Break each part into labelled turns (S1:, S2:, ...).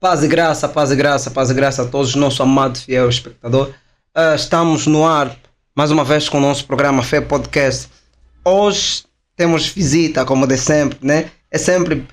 S1: Paz e graça, paz e graça, paz e graça a todos, nosso amado fiel espectador. Estamos no ar, mais uma vez, com o nosso programa Fé Podcast. Hoje temos visita, como de sempre, né? É sempre...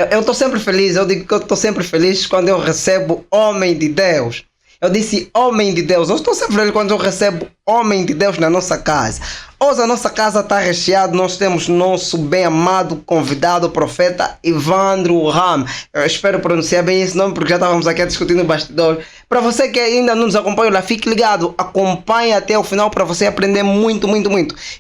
S1: Eu estou sempre feliz, eu digo que eu estou sempre feliz quando eu recebo homem de Deus. Eu disse homem de Deus, eu estou sempre feliz quando eu recebo homem de Deus na nossa casa. Hoje a nossa casa está recheada, nós temos nosso bem amado convidado, o profeta Evandro Ram. Eu espero pronunciar bem esse nome porque já estávamos aqui discutindo o bastidor. Para você que ainda não nos acompanha, lá, fique ligado, acompanhe até o final para você aprender muito.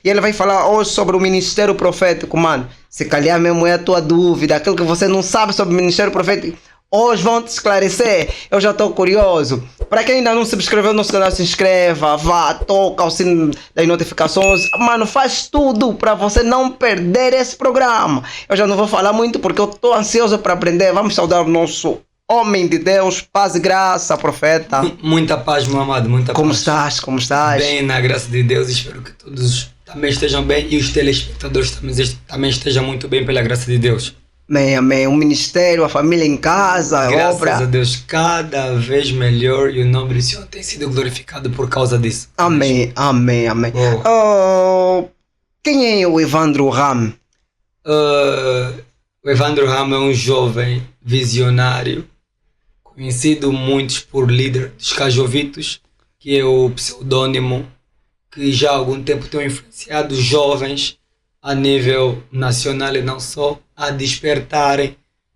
S1: E ele vai falar hoje sobre o ministério profético, mano. Se calhar mesmo é a tua dúvida, aquilo que você não sabe sobre o ministério profético. Hoje vão te esclarecer, eu já estou curioso. Para quem ainda não se subscreveu no nosso canal, se inscreva, vá, toca o sino das notificações. Mano, faz tudo para você não perder esse programa. Eu já não vou falar muito porque eu estou ansioso para aprender. Vamos saudar o nosso homem de Deus, paz e graça, profeta.
S2: Muita paz, meu amado, muita
S1: Como
S2: paz.
S1: estás? Como estás?
S2: Bem, na graça de Deus, espero que todos também estejam bem e os telespectadores também estejam muito bem pela graça de Deus.
S1: Amém, amém. O ministério, a família em casa, a
S2: Graças
S1: obra.
S2: a Deus, cada vez melhor e o nome do Senhor tem sido glorificado por causa disso.
S1: Amém. Quem é o Evandro Ram?
S2: O Evandro Ram é um jovem visionário, conhecido muitos por líder dos Cajovitos, que é o pseudônimo que já há algum tempo tem influenciado jovens a nível nacional e não só, a despertarem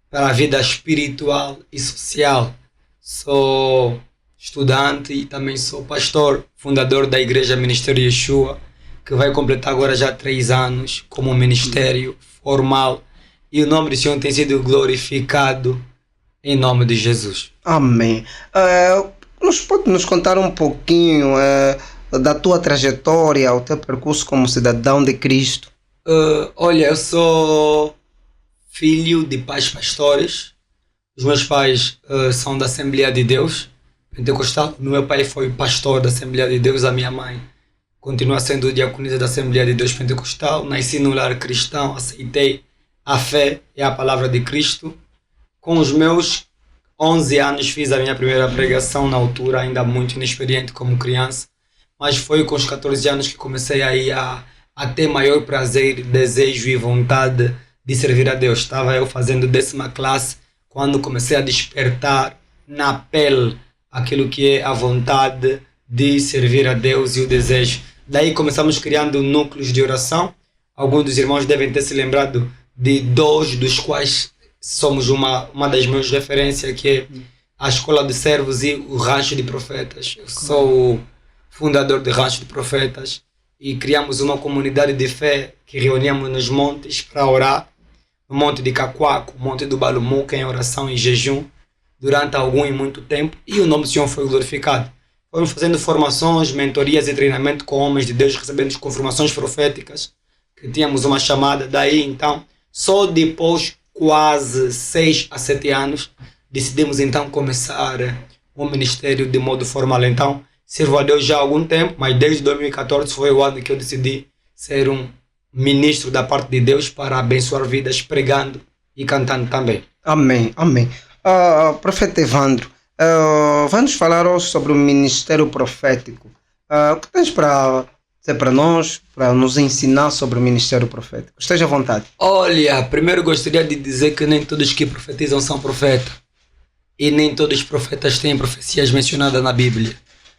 S2: para a vida espiritual e social. Sou estudante e também sou pastor, fundador da Igreja Ministério Yeshua, que vai completar agora já 3 anos como ministério formal, e o nome do Senhor tem sido glorificado em nome de Jesus.
S1: Amém. Pode nos contar um pouquinho da tua trajetória, o teu percurso como cidadão de Cristo?
S2: Olha, eu sou filho de pais pastores. Os meus pais são da Assembleia de Deus Pentecostal. O meu pai foi pastor da Assembleia de Deus, a minha mãe continua sendo diaconisa da Assembleia de Deus Pentecostal. Nasci no lar cristão, aceitei a fé e a palavra de Cristo. Com os meus 11 anos fiz a minha primeira pregação, na altura ainda muito inexperiente como criança, mas foi com os 14 anos que comecei a ter maior prazer, desejo e vontade de servir a Deus. Estava eu fazendo 10ª classe quando comecei a despertar na pele aquilo que é a vontade de servir a Deus e o desejo. Daí começamos criando núcleos de oração. Alguns dos irmãos devem ter se lembrado de 2 dos quais somos uma das minhas referências, que é a Escola de Servos e o Rancho de Profetas. Eu sou o fundador do Rancho de Profetas e criamos uma comunidade de fé que reuníamos nos montes para orar, no Monte de Cacoaco, Monte do Balumuca, em oração e jejum, durante algum e muito tempo, e o nome do Senhor foi glorificado. Fomos fazendo formações, mentorias e treinamento com homens de Deus, recebendo confirmações proféticas, que tínhamos uma chamada. Daí, então, só depois, quase 6 a 7 anos, decidimos então começar o ministério de modo formal. Então, sirvo a Deus já há algum tempo, mas desde 2014 foi o ano que eu decidi ser um ministro da parte de Deus para abençoar vidas, pregando e cantando também.
S1: Amém. Profeta Evandro, vamos falar hoje sobre o ministério profético. O que tens para dizer para nós, para nos ensinar sobre o ministério profético? Esteja à vontade.
S2: Olha, primeiro gostaria de dizer que nem todos que profetizam são profetas, e nem todos os profetas têm profecias mencionadas na Bíblia.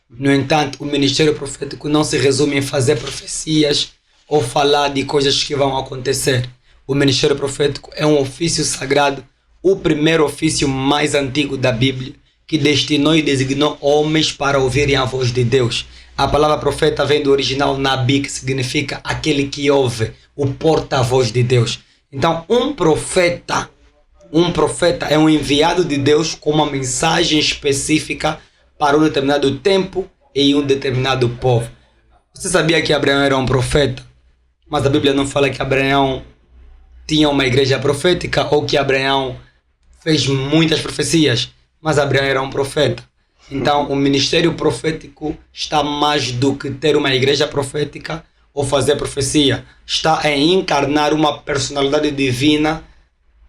S2: No entanto, o ministério profético não se resume em fazer profecias ou falar de coisas que vão acontecer. O ministério profético é um ofício sagrado, o primeiro ofício mais antigo da Bíblia, que destinou e designou homens para ouvirem a voz de Deus. A palavra profeta vem do original Nabi, que significa aquele que ouve, o porta-voz de Deus. Então, um profeta é um enviado de Deus com uma mensagem específica para um determinado tempo e um determinado povo. Você sabia que Abraão era um profeta? Mas a Bíblia não fala que Abraão tinha uma igreja profética ou que Abraão fez muitas profecias, mas Abraão era um profeta. Então, o ministério profético está mais do que ter uma igreja profética ou fazer profecia. Está em encarnar uma personalidade divina,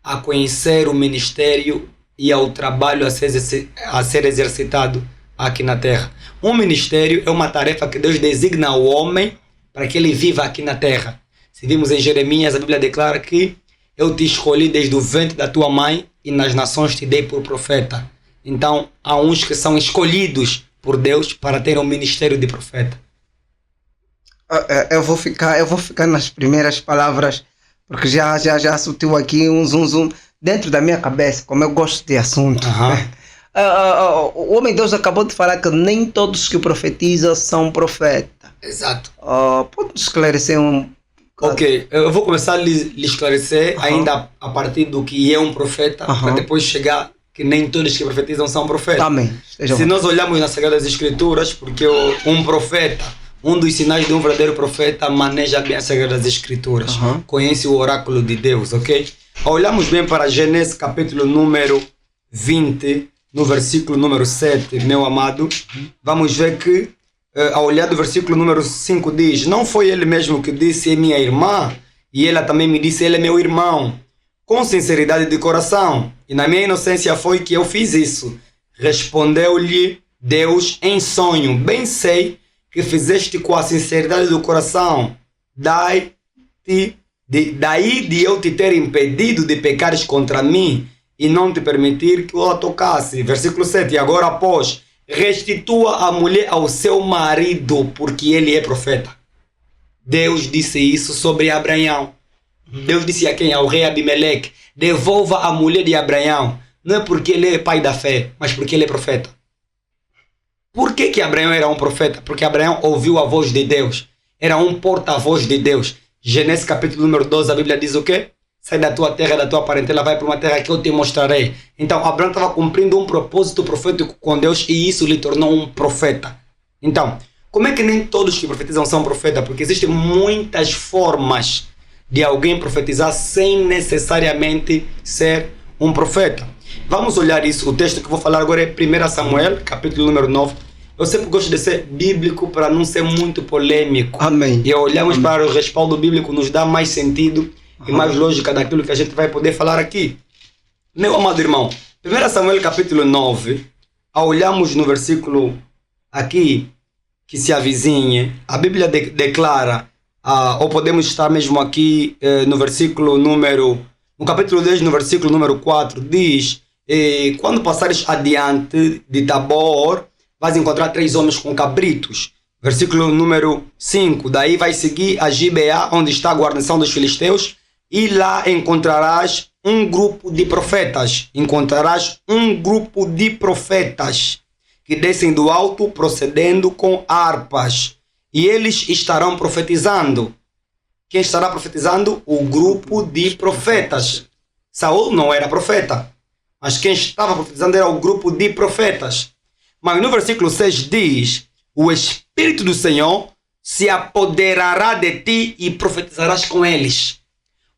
S2: a conhecer o ministério e ao trabalho a ser exercitado aqui na terra. Um ministério é uma tarefa que Deus designa ao homem para que ele viva aqui na terra. Se vimos em Jeremias, a Bíblia declara que eu te escolhi desde o ventre da tua mãe e nas nações te dei por profeta. Então, há uns que são escolhidos por Deus para ter um ministério de profeta.
S1: Eu vou ficar nas primeiras palavras, porque já surtiu aqui um zoom dentro da minha cabeça, como eu gosto de assunto. O homem de Deus acabou de falar que nem todos que profetizam são profetas.
S2: Exato.
S1: Pode esclarecer um...
S2: Ok, eu vou começar a lhe esclarecer ainda a partir do que é um profeta, para depois chegar que nem todos que profetizam são profetas.
S1: Amém.
S2: Se nós olharmos nas Sagradas Escrituras, porque um profeta, um dos sinais de um verdadeiro profeta, maneja bem as Sagradas Escrituras, conhece o oráculo de Deus, ok? Olhamos bem para Gênesis capítulo número 20, no versículo número 7, meu amado, vamos ver que ao olhar do versículo número 5 diz: não foi ele mesmo que disse é minha irmã, e ela também me disse ele é meu irmão, com sinceridade de coração, e na minha inocência foi que eu fiz isso. Respondeu-lhe Deus em sonho: bem sei que fizeste com a sinceridade do coração, daí de eu te ter impedido de pecares contra mim e não te permitir que eu a tocasse. Versículo 7, e agora pois, restitua a mulher ao seu marido, porque ele é profeta. Deus disse isso sobre Abraão. Deus disse a quem? Ao rei Abimeleque: devolva a mulher de Abraão. Não é porque ele é pai da fé, mas porque ele é profeta. Por que Abraão era um profeta? Porque Abraão ouviu a voz de Deus. Era um porta-voz de Deus. Gênesis capítulo número 12, a Bíblia diz o quê? Sai da tua terra, da tua parentela, vai para uma terra que eu te mostrarei. Então, Abraão estava cumprindo um propósito profético com Deus e isso lhe tornou um profeta. Então, como é que nem todos que profetizam são profetas? Porque existem muitas formas de alguém profetizar sem necessariamente ser um profeta. Vamos olhar isso. O texto que eu vou falar agora é 1 Samuel, capítulo número 9. Eu sempre gosto de ser bíblico para não ser muito polêmico.
S1: Amém.
S2: E olhamos para o respaldo bíblico, nos dá mais sentido e mais lógica daquilo que a gente vai poder falar aqui. Meu amado irmão, 1 Samuel capítulo 9, ao olharmos no versículo aqui que se avizinha, a Bíblia declara, ou podemos estar mesmo aqui no versículo número, no capítulo 10, no versículo número 4, diz: quando passares adiante de Tabor, vais encontrar 3 homens com cabritos. Versículo número 5, daí vai seguir a Gibeá, onde está a guarnição dos filisteus, e lá encontrarás um grupo de profetas. Encontrarás um grupo de profetas que descem do alto procedendo com harpas. E eles estarão profetizando. Quem estará profetizando? O grupo de profetas. Saul não era profeta, mas quem estava profetizando era o grupo de profetas. Mas no versículo 6 diz: o Espírito do Senhor se apoderará de ti e profetizarás com eles.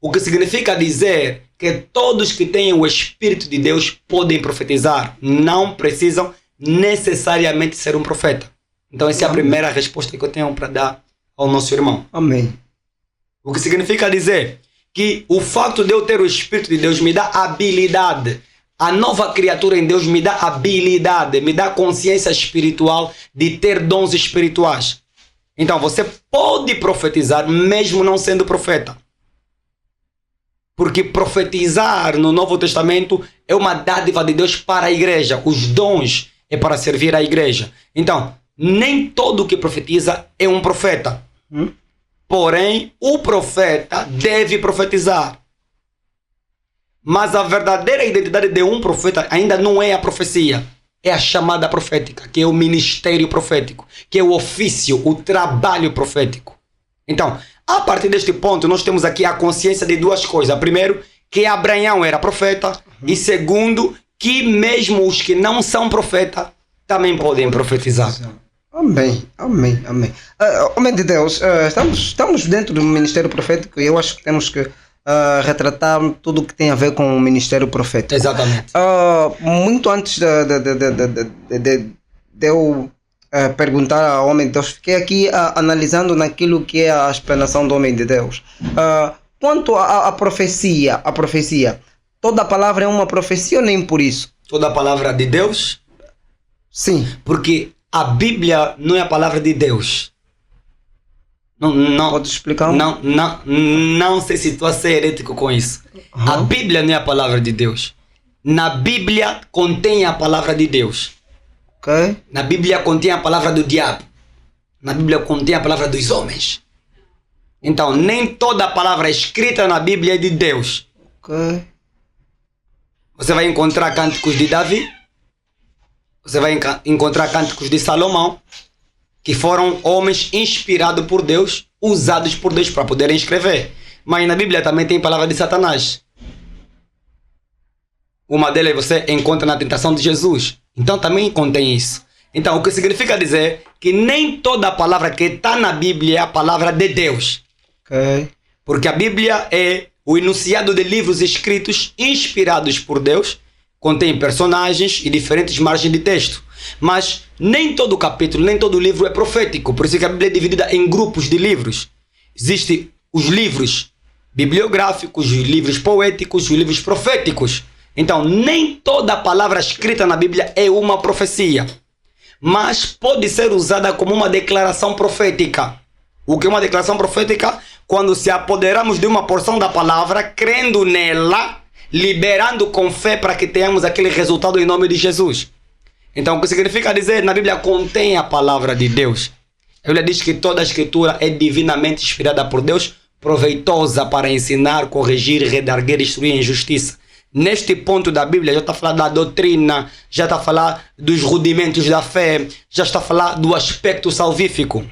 S2: O que significa dizer que todos que têm o Espírito de Deus podem profetizar. Não precisam necessariamente ser um profeta. Então essa é a primeira resposta que eu tenho para dar ao nosso irmão.
S1: Amém.
S2: O que significa dizer que o fato de eu ter o Espírito de Deus me dá habilidade. A nova criatura em Deus me dá habilidade, me dá consciência espiritual de ter dons espirituais. Então você pode profetizar mesmo não sendo profeta. Porque profetizar no Novo Testamento é uma dádiva de Deus para a igreja. Os dons é para servir a igreja. Então, nem todo que profetiza é um profeta. Porém, o profeta deve profetizar. Mas a verdadeira identidade de um profeta ainda não é a profecia. É a chamada profética, que é o ministério profético, que é o ofício, o trabalho profético. Então, a partir deste ponto, nós temos aqui a consciência de 2 coisas. Primeiro, que Abraão era profeta. E segundo, que mesmo os que não são profetas também podem profetizar.
S1: Amém, amém, amém. Homem de Deus, estamos dentro do ministério profético e eu acho que temos que retratar tudo o que tem a ver com o ministério profético.
S2: Exatamente.
S1: Muito antes de eu perguntar ao homem de Deus, fiquei aqui analisando naquilo que é a explanação do homem de Deus. Quanto à profecia, toda palavra é uma profecia ou nem por isso?
S2: toda a palavra de Deus?
S1: Sim.
S2: Porque a Bíblia não é a palavra de Deus. Não,
S1: Pode explicar?
S2: não sei se estou a ser herético com isso. A Bíblia não é a palavra de Deus. Na Bíblia contém a palavra de Deus.
S1: Ok.
S2: Na Bíblia contém a palavra do diabo. Na Bíblia contém a palavra dos homens. Então, nem toda a palavra escrita na Bíblia é de Deus.
S1: Ok.
S2: Você vai encontrar cânticos de Davi. Você vai encontrar cânticos de Salomão, que foram homens inspirados por Deus, usados por Deus para poderem escrever. Mas na Bíblia também tem palavra de Satanás. Uma delas você encontra na tentação de Jesus. Então também contém isso. Então o que significa dizer que nem toda a palavra que está na Bíblia é a palavra de Deus.
S1: Ok.
S2: Porque a Bíblia é o enunciado de livros escritos inspirados por Deus, contém personagens e diferentes margens de texto. Mas nem todo capítulo, nem todo livro é profético. Por isso que a Bíblia é dividida em grupos de livros. Existem os livros bibliográficos, os livros poéticos, os livros proféticos. Então, nem toda a palavra escrita na Bíblia é uma profecia, mas pode ser usada como uma declaração profética. O que é uma declaração profética? Quando se apoderamos de uma porção da palavra, crendo nela, liberando com fé para que tenhamos aquele resultado em nome de Jesus. Então, o que significa dizer, na Bíblia contém a palavra de Deus. A Bíblia diz que toda a escritura é divinamente inspirada por Deus, proveitosa para ensinar, corrigir, redarguer, instruir em justiça. Neste ponto da Bíblia, já está a falar da doutrina, já está a falar dos rudimentos da fé, já está a falar do aspecto salvífico.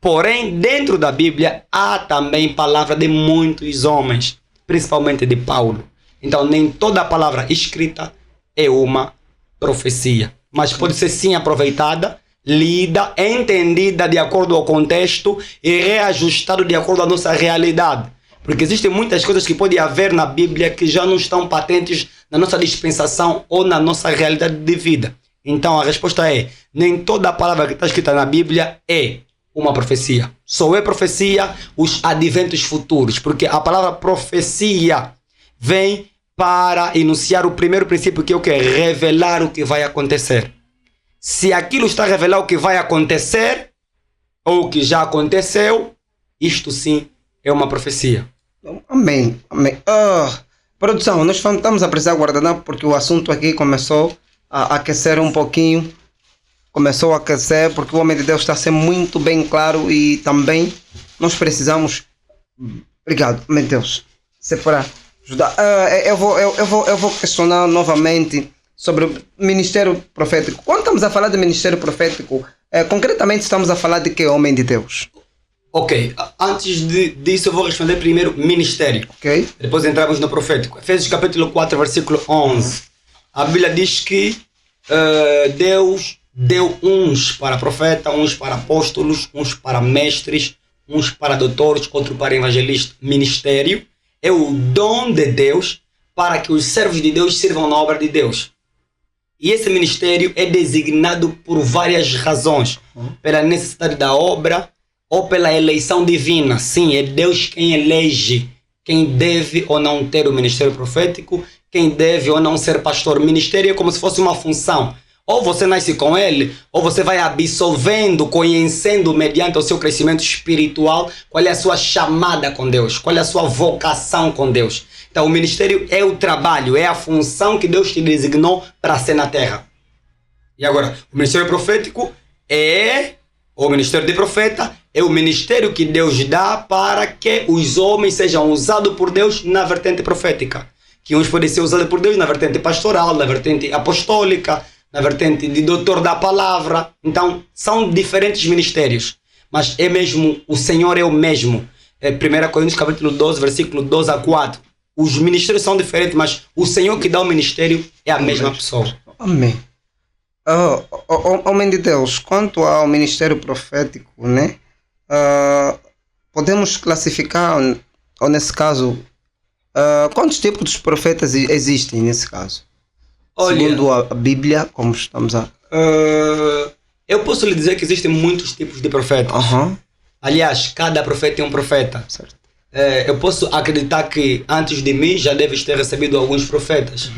S2: Porém, dentro da Bíblia, há também palavra de muitos homens, principalmente de Paulo. Então, nem toda a palavra escrita é uma profecia, mas pode ser sim aproveitada, lida, entendida de acordo ao contexto e reajustada de acordo à nossa realidade. Porque existem muitas coisas que pode haver na Bíblia que já não estão patentes na nossa dispensação ou na nossa realidade de vida. Então a resposta é, nem toda a palavra que está escrita na Bíblia é uma profecia. Só é profecia os adventos futuros, porque a palavra profecia vem para enunciar o primeiro princípio, que é o que? Revelar o que vai acontecer. Se aquilo está a revelar o que vai acontecer, ou o que já aconteceu, isto sim é uma profecia.
S1: Amém. Amém. Produção, nós estamos a precisar guardar porque o assunto aqui começou a aquecer um pouquinho. Começou a aquecer porque o homem de Deus está a ser muito bem claro e também nós precisamos. Obrigado, meu Deus. Se for ajudar. Eu vou questionar novamente sobre o ministério profético. Quando estamos a falar de ministério profético, concretamente estamos a falar de que homem de Deus?
S2: Ok, antes disso eu vou responder primeiro ministério.
S1: Ok.
S2: Depois entramos no profético. Efésios capítulo 4, versículo 11. A Bíblia diz que Deus deu uns para profeta, uns para apóstolos, uns para mestres, uns para doutores, outro para evangelistas. Ministério é o dom de Deus para que os servos de Deus sirvam na obra de Deus. E esse ministério é designado por várias razões. Pela necessidade da obra, ou pela eleição divina. Sim, é Deus quem elege quem deve ou não ter o ministério profético, quem deve ou não ser pastor. Ministério é como se fosse uma função. Ou você nasce com ele, ou você vai absolvendo, conhecendo mediante o seu crescimento espiritual qual é a sua chamada com Deus, qual é a sua vocação com Deus. Então o ministério é o trabalho, é a função que Deus te designou para ser na terra. E agora, o ministério profético o ministério de profeta é o ministério que Deus dá para que os homens sejam usados por Deus na vertente profética. Que uns podem ser usados por Deus na vertente pastoral, na vertente apostólica, na vertente de doutor da palavra. Então, são diferentes ministérios. Mas é mesmo, o Senhor é o mesmo. 1 Coríntios capítulo 12, versículo 12 a 4. Os ministérios são diferentes, mas o Senhor que dá o ministério é a mesma pessoa.
S1: Amém. Homem de Deus, quanto ao ministério profético, né? Podemos classificar, ou nesse caso, quantos tipos de profetas existem nesse caso?
S2: Olha,
S1: segundo a Bíblia, como estamos a...
S2: eu posso lhe dizer que existem muitos tipos de profetas. Aliás, cada profeta é um profeta.
S1: Certo.
S2: Eu posso acreditar que antes de mim já deves ter recebido alguns profetas.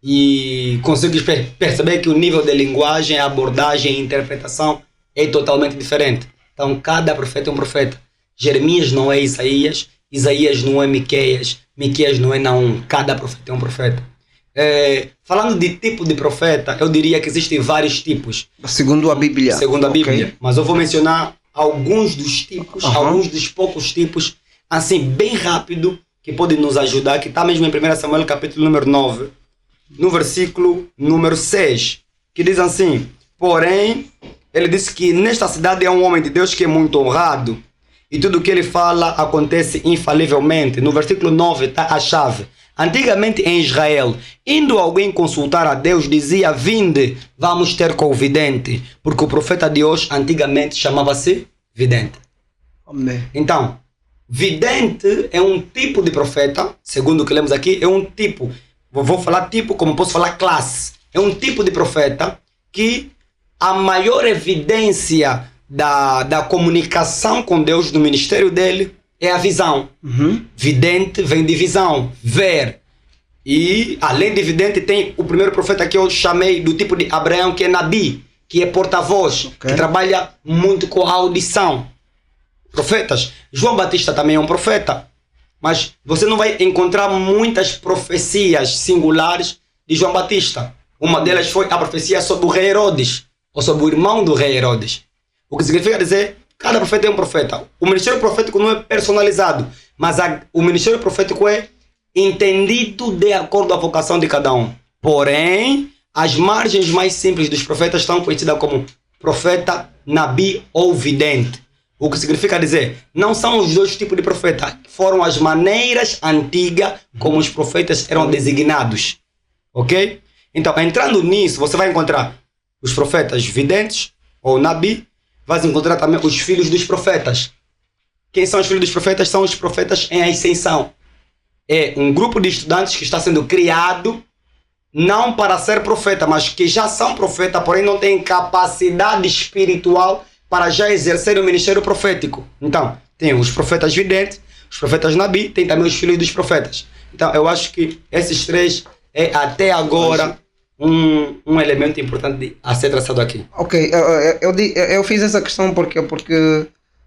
S2: e consegues perceber que o nível de linguagem, abordagem e interpretação é totalmente diferente. Então, cada profeta é um profeta. Jeremias não é Isaías, Isaías não é Miqueias, Miqueias não é Naum. Cada profeta é um profeta. Falando de tipo de profeta, eu diria que existem vários tipos.
S1: Segundo a Bíblia.
S2: Segundo a Bíblia.
S1: Ok.
S2: Mas eu vou mencionar alguns dos tipos, alguns dos poucos tipos, assim, bem rápido, que podem nos ajudar, que está mesmo em 1 Samuel capítulo número 9, no versículo número 6, que diz assim: porém, ele disse que nesta cidade é um homem de Deus que é muito honrado, e tudo o que ele fala acontece infalivelmente. No versículo 9 está a chave. Antigamente em Israel, indo alguém consultar a Deus, dizia: vinde, vamos ter com o vidente, porque o profeta de hoje antigamente chamava-se vidente.
S1: Amém.
S2: Então, vidente é um tipo de profeta, segundo o que lemos aqui, é um tipo, vou falar tipo como posso falar classe, é um tipo de profeta que a maior evidência da comunicação com Deus, do ministério dele, é a visão. Vidente vem de visão, ver. E além de vidente tem o primeiro profeta que eu chamei do tipo de Abraão, que é Nabi, que é porta-voz, que trabalha muito com a audição. Profetas. João Batista também é um profeta, mas você não vai encontrar muitas profecias singulares de João Batista. Uma delas foi a profecia sobre o rei Herodes, ou sobre o irmão do rei Herodes. O que significa dizer, cada profeta é um profeta. O ministério profético não é personalizado, mas o ministério profético é entendido de acordo com a vocação de cada um. Porém, as margens mais simples dos profetas estão conhecidas como profeta, nabi ou vidente. O que significa dizer, não são os dois tipos de profeta, foram as maneiras antigas como os profetas eram designados. Ok? Então, entrando nisso, você vai encontrar os profetas videntes ou nabi, vai encontrar também os filhos dos profetas. Quem são os filhos dos profetas? São os profetas em ascensão. É um grupo de estudantes que está sendo criado não para ser profeta, mas que já são profeta, porém não têm capacidade espiritual para já exercer o ministério profético. Então, tem os profetas videntes, os profetas nabi, tem também os filhos dos profetas. Então, eu acho que esses três é até agora um elemento importante a ser traçado aqui.
S1: Ok, eu fiz essa questão porque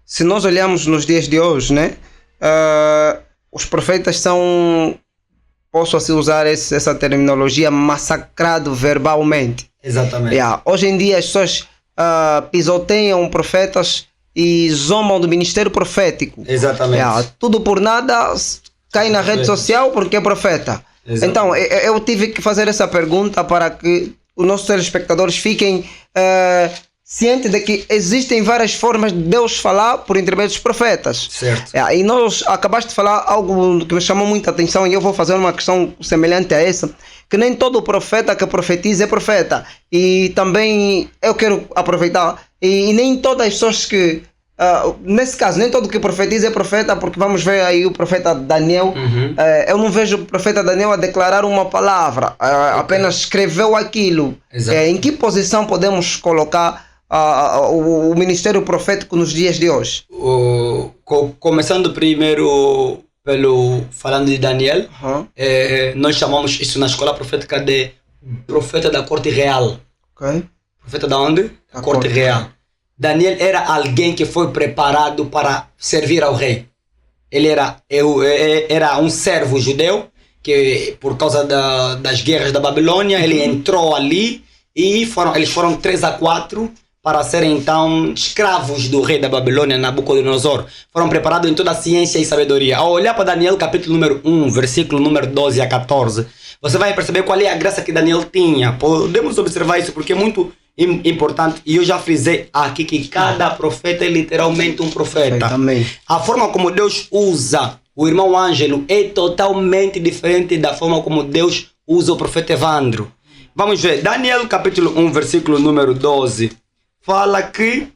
S1: se nós olharmos nos dias de hoje, né, os profetas são, posso assim usar essa terminologia, massacrados verbalmente.
S2: Exatamente.
S1: Hoje em dia as pessoas pisoteiam profetas e zombam do ministério profético.
S2: Exatamente.
S1: Tudo por nada cai na rede social porque é profeta. Exatamente. Então eu tive que fazer essa pergunta para que os nossos telespectadores fiquem cientes de que existem várias formas de Deus falar por intermédio dos profetas.
S2: Certo.
S1: E nós acabaste de falar algo que me chamou muita atenção e eu vou fazer uma questão semelhante a essa, que nem todo profeta que profetiza é profeta. E também eu quero aproveitar, e nem todas as pessoas que nesse caso, nem todo que profetiza é profeta, porque vamos ver aí o profeta Daniel. Eu não vejo o profeta Daniel a declarar uma palavra, apenas escreveu aquilo. Em que posição podemos colocar o ministério profético nos dias de hoje?
S2: Começando primeiro falando de Daniel, nós chamamos isso na escola profética de profeta da corte real. Profeta da onde? Da corte real. Daniel era alguém que foi preparado para servir ao rei. Ele era um servo judeu que, por causa das guerras da Babilônia, ele entrou ali e eles foram 3 a 4 para serem então escravos do rei da Babilônia, Nabucodonosor. Foram preparados em toda a ciência e sabedoria. Ao olhar para Daniel, capítulo número 1, versículo número 12 a 14, você vai perceber qual é a graça que Daniel tinha. Podemos observar isso porque é muito importante, e eu já frisei aqui que cada profeta é literalmente um profeta. A forma como Deus usa o irmão Ângelo é totalmente diferente da forma como Deus usa o profeta Evandro. Vamos ver, Daniel capítulo 1, versículo número 12, fala que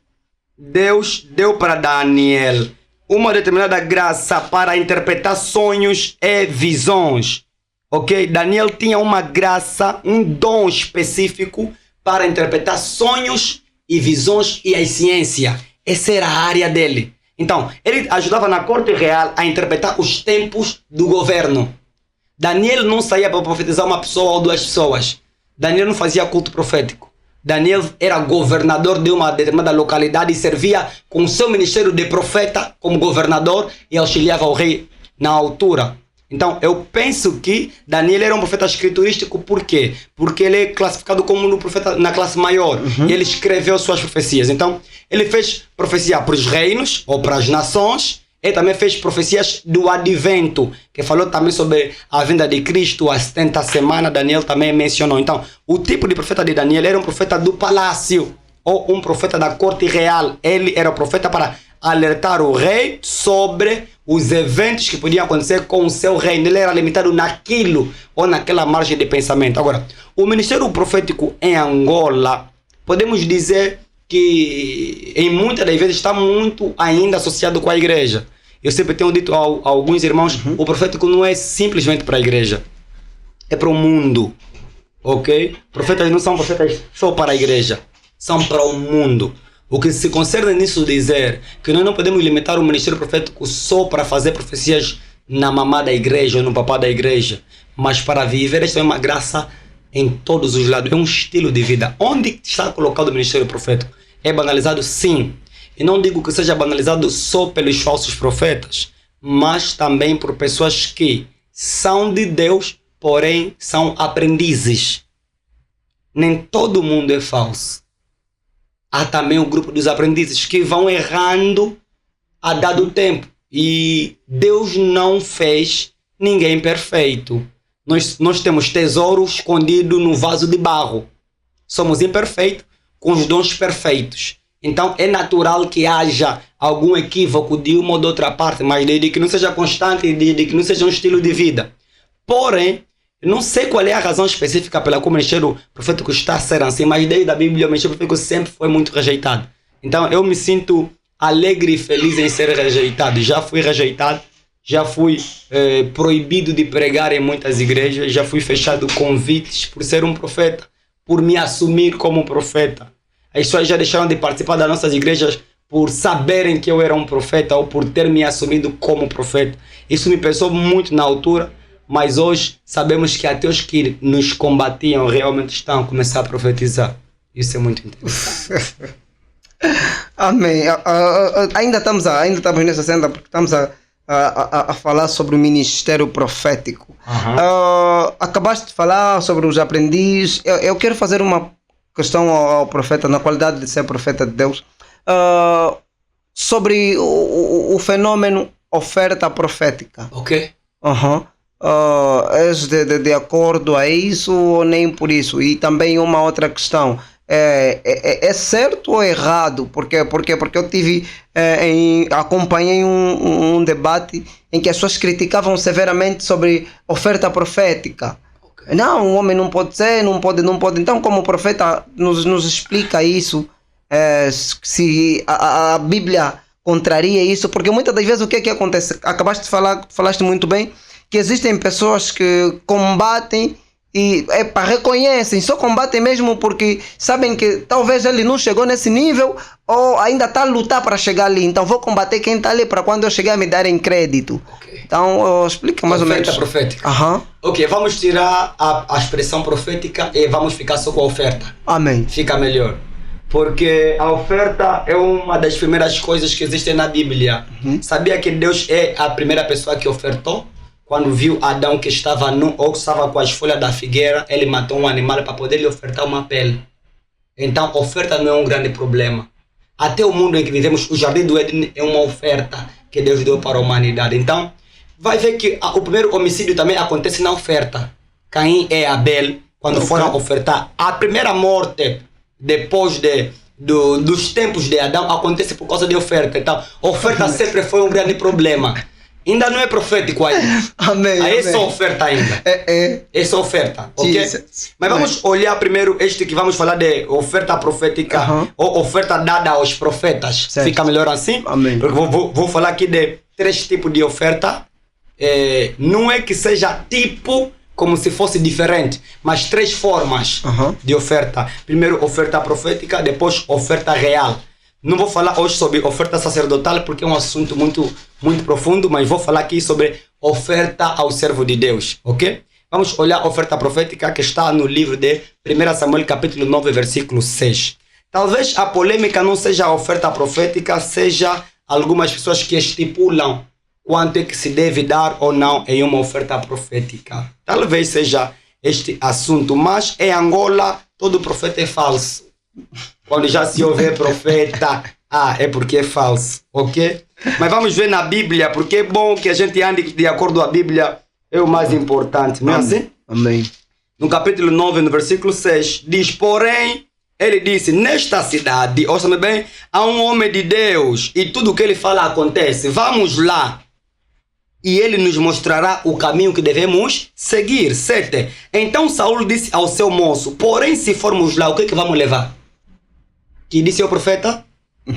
S2: Deus deu para Daniel uma determinada graça para interpretar sonhos e visões. Ok? Daniel tinha uma graça, um dom específico para interpretar sonhos e visões e a ciência. Essa era a área dele. Então, ele ajudava na corte real a interpretar os tempos do governo. Daniel não saía para profetizar uma pessoa ou duas pessoas. Daniel não fazia culto profético. Daniel era governador de uma determinada localidade e servia com o seu ministério de profeta como governador e auxiliava o rei na altura. Então, eu penso que Daniel era um profeta escriturístico. Por quê? Porque ele é classificado como um profeta na classe maior. E ele escreveu suas profecias. Então, ele fez profecia para os reinos ou para as nações. Ele também fez profecias do advento, que falou também sobre a vinda de Cristo, as 70 semanas, Daniel também mencionou. Então, o tipo de profeta de Daniel era um profeta do palácio, ou um profeta da corte real. Ele era o profeta para alertar o rei sobre os eventos que podiam acontecer com o seu reino. Ele era limitado naquilo, ou naquela margem de pensamento. Agora, o ministério profético em Angola, podemos dizer que em muitas das vezes está muito ainda associado com a igreja. Eu sempre tenho dito a alguns irmãos, o profético não é simplesmente para a igreja, é para o mundo, ok? Profetas não são profetas só para a igreja, são para o mundo. O que se concerne nisso dizer que nós não podemos limitar o ministério profético só para fazer profecias na mamá da igreja ou no papá da igreja, mas para viver esta é uma graça em todos os lados, é um estilo de vida. Onde está colocado o ministério profético? É banalizado? Sim. E não digo que seja banalizado só pelos falsos profetas, mas também por pessoas que são de Deus, porém são aprendizes. Nem todo mundo é falso. Há também o grupo dos aprendizes que vão errando a dado tempo. E Deus não fez ninguém perfeito. Nós temos tesouro escondido no vaso de barro. Somos imperfeitos com os dons perfeitos. Então é natural que haja algum equívoco de uma ou de outra parte, mas desde que não seja constante, desde que não seja um estilo de vida. Porém, não sei qual é a razão específica pela qual o ministério profético está a ser assim, mas desde a Bíblia o ministério profético sempre foi muito rejeitado. Então eu me sinto alegre e feliz em ser rejeitado. Já fui rejeitado, já fui proibido de pregar em muitas igrejas, já fui fechado convites por ser um profeta, por me assumir como profeta. As pessoas já deixaram de participar das nossas igrejas por saberem que eu era um profeta ou por ter me assumido como profeta. Isso me pesou muito na altura, mas hoje sabemos que até os que nos combatiam realmente estão a começar a profetizar. Isso é muito interessante.
S1: Amém. Ainda estamos nessa senda porque estamos a falar sobre o ministério profético. Acabaste de falar sobre os aprendizes. Eu quero fazer uma questão ao profeta, na qualidade de ser profeta de Deus, sobre o fenômeno oferta profética.
S2: Ok.
S1: És de acordo a isso ou nem por isso? E também uma outra questão. É certo ou errado? Porque eu tive acompanhei um debate em que as pessoas criticavam severamente sobre oferta profética. Okay. Não, o homem não pode ser, não pode. Então, como profeta, nos explica isso, se a Bíblia contraria isso, porque muitas das vezes o que acontece? Falaste muito bem, que existem pessoas que combatem e reconhecem, só combatem mesmo porque sabem que talvez ele não chegou nesse nível ou ainda está a lutar para chegar ali. Então vou combater quem está ali para quando eu chegar me darem crédito. Okay. Então explica mais ou menos.
S2: Oferta profética. Ok, vamos tirar a expressão profética e vamos ficar só com a oferta.
S1: Amém.
S2: Fica melhor. Porque a oferta é uma das primeiras coisas que existem na Bíblia. Sabia que Deus é a primeira pessoa que ofertou? Quando viu Adão que estava nu ou que estava com as folhas da figueira, ele matou um animal para poder lhe ofertar uma pele. Então, oferta não é um grande problema. Até o mundo em que vivemos, o Jardim do Éden é uma oferta que Deus deu para a humanidade. Então, vai ver que o primeiro homicídio também acontece na oferta. Caim e Abel, quando foram ofertar. A primeira morte, depois dos tempos de Adão, acontece por causa de oferta. Então, oferta sempre foi um grande problema. Ainda não é profético ainda.
S1: Amém.
S2: Aí é só oferta ainda. É só oferta, ok? Jesus. Mas vamos olhar primeiro que vamos falar de oferta profética ou oferta dada aos profetas. Certo. Fica melhor assim?
S1: Amém.
S2: Porque vou falar aqui de 3 tipos de oferta. Não é que seja tipo como se fosse diferente, mas 3 formas de oferta. Primeiro oferta profética, depois oferta real. Não vou falar hoje sobre oferta sacerdotal porque é um assunto muito, muito profundo, mas vou falar aqui sobre oferta ao servo de Deus, ok? Vamos olhar a oferta profética que está no livro de 1 Samuel capítulo 9, versículo 6. Talvez a polêmica não seja a oferta profética, seja algumas pessoas que estipulam quanto é que se deve dar ou não em uma oferta profética. Talvez seja este assunto, mas em Angola todo profeta é falso. Quando já se ouve profeta, é porque é falso, ok? Mas vamos ver na Bíblia, porque é bom que a gente ande de acordo com a Bíblia, é o mais importante, não é assim?
S1: Amém.
S2: No capítulo 9, no versículo 6, diz, porém, ele disse, nesta cidade, ouça-me bem, há um homem de Deus e tudo o que ele fala acontece. Vamos lá. E ele nos mostrará o caminho que devemos seguir. 7. Então Saul disse ao seu moço, porém se formos lá, o que é que vamos levar? Que disse o profeta?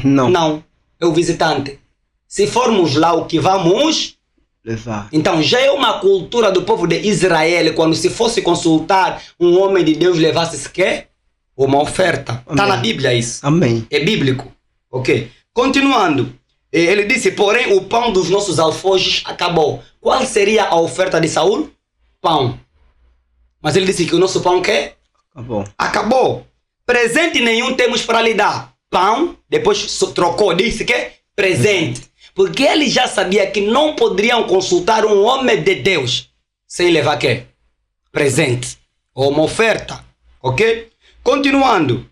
S1: Não.
S2: Não, é o visitante. Se formos lá, o que vamos
S1: levar?
S2: Então já é uma cultura do povo de Israel, quando se fosse consultar um homem de Deus, levasse-se quê? Uma oferta. Está na Bíblia isso.
S1: Amém.
S2: É bíblico. Ok. Continuando. Ele disse, porém o pão dos nossos alforjes acabou. Qual seria a oferta de Saul? Pão. Mas ele disse que o nosso pão quê? Acabou. Presente nenhum temos para lhe dar. Pão, depois trocou, disse que presente. Porque ele já sabia que não poderiam consultar um homem de Deus sem levar quê? Presente. Ou uma oferta. Ok? Continuando.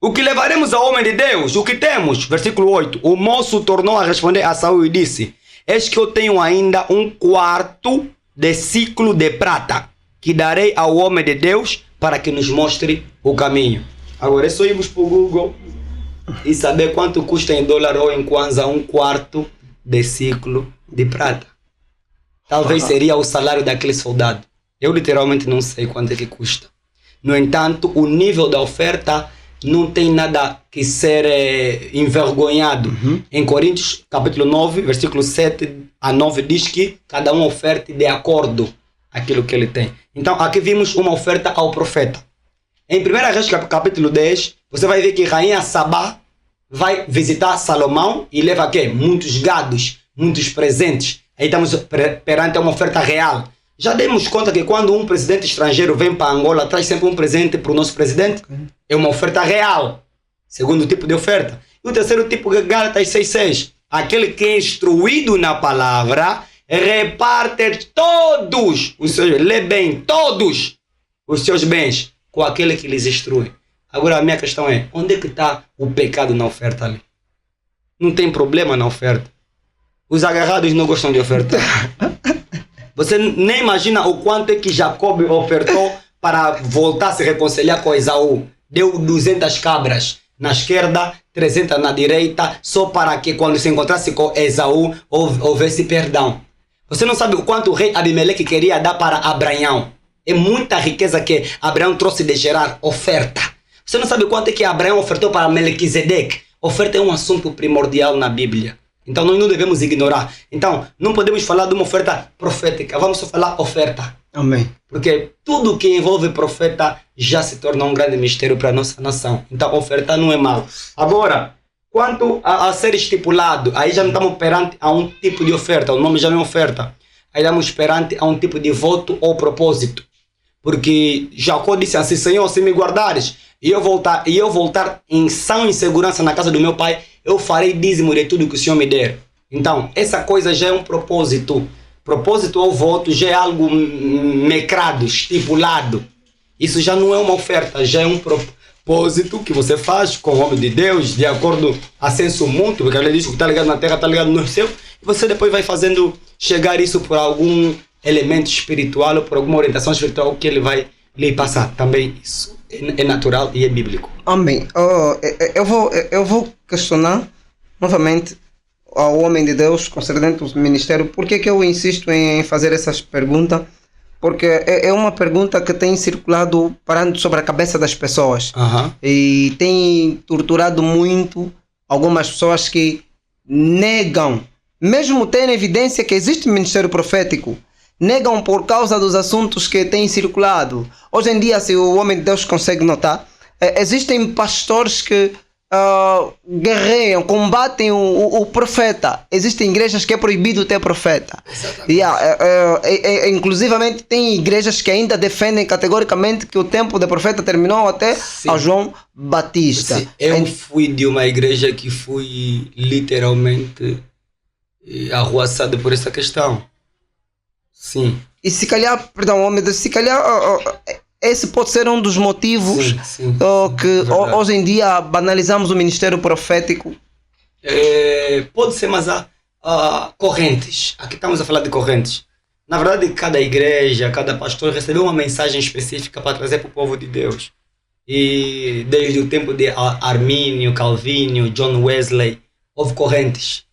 S2: O que levaremos ao homem de Deus? O que temos? Versículo 8. O moço tornou a responder a Saul e disse, eis que eu tenho ainda 1/4 de ciclo de prata, que darei ao homem de Deus para que nos mostre o caminho. Agora é só irmos para o Google e saber quanto custa em dólar ou em kwanza 1/4 de ciclo de prata. Talvez seria o salário daquele soldado. Eu literalmente não sei quanto é que custa. No entanto, o nível da oferta não tem nada que ser envergonhado. Em Coríntios, capítulo 9, versículo 7 a 9, diz que cada um oferte de acordo aquilo que ele tem. Então, aqui vimos uma oferta ao profeta. Em 1 Reis, capítulo 10, você vai ver que Rainha Sabá vai visitar Salomão e leva quê? Muitos gados, muitos presentes. Aí estamos perante uma oferta real. Já demos conta que quando um presidente estrangeiro vem para Angola, traz sempre um presente para o nosso presidente. É uma oferta real. Segundo tipo de oferta. E o terceiro tipo, Gálatas 6:6. Aquele que é instruído na palavra, reparte todos os seus, lê bem, todos os seus bens com aquele que lhes instrui. Agora a minha questão é, onde é que está o pecado na oferta ali? Não tem problema na oferta. Os agarrados não gostam de oferta. Você nem imagina o quanto é que Jacob ofertou para voltar a se reconciliar com Esaú. Deu 200 cabras na esquerda, 300 na direita, só para que quando se encontrasse com Esaú, houvesse perdão. Você não sabe o quanto o rei Abimeleque queria dar para Abraão. É muita riqueza que Abraão trouxe de gerar oferta. Você não sabe quanto é que Abraão ofertou para Melquisedeque. Oferta é um assunto primordial na Bíblia. Então nós não devemos ignorar. Então não podemos falar de uma oferta profética. Vamos só falar oferta.
S1: Amém.
S2: Porque tudo que envolve profeta já se torna um grande mistério para a nossa nação. Então oferta não é mal. Agora, quanto a ser estipulado, aí já não estamos perante a um tipo de oferta. O nome já não é oferta. Aí estamos perante a um tipo de voto ou propósito. Porque Jacó disse assim, Senhor, se me guardares e eu voltar em sã e segurança na casa do meu pai, eu farei dízimo de tudo que o Senhor me der. Então, essa coisa já é um propósito. Propósito ou voto já é algo mecrado, estipulado. Isso já não é uma oferta, já é um propósito que você faz com o homem de Deus, de acordo a senso mútuo, porque ele diz que está ligado na terra, está ligado no céu, e você depois vai fazendo chegar isso por algum elemento espiritual ou por alguma orientação espiritual que ele vai lhe passar. Também isso é natural e é bíblico.
S1: Amém. Eu vou questionar novamente ao homem de Deus concernente o ministério. Por que eu insisto em fazer essas perguntas? Porque é uma pergunta que tem circulado parando sobre a cabeça das pessoas. E tem torturado muito algumas pessoas que negam, mesmo tendo evidência que existe ministério profético, negam por causa dos assuntos que têm circulado. Hoje em dia, se o homem de Deus consegue notar, existem pastores que guerreiam, combatem o profeta. Existem igrejas que é proibido ter profeta. Inclusivamente tem igrejas que ainda defendem categoricamente que o tempo do profeta terminou até a João Batista.
S2: Sim. Eu fui de uma igreja que fui literalmente arruaçado por essa questão. Sim.
S1: E se calhar, perdão, se calhar esse pode ser um dos motivos que hoje em dia banalizamos o ministério profético.
S2: Pode ser, mas há correntes. Aqui estamos a falar de correntes. Na verdade, cada igreja, cada pastor recebeu uma mensagem específica para trazer para o povo de Deus. E desde o tempo de Armínio, Calvínio, John Wesley, houve correntes.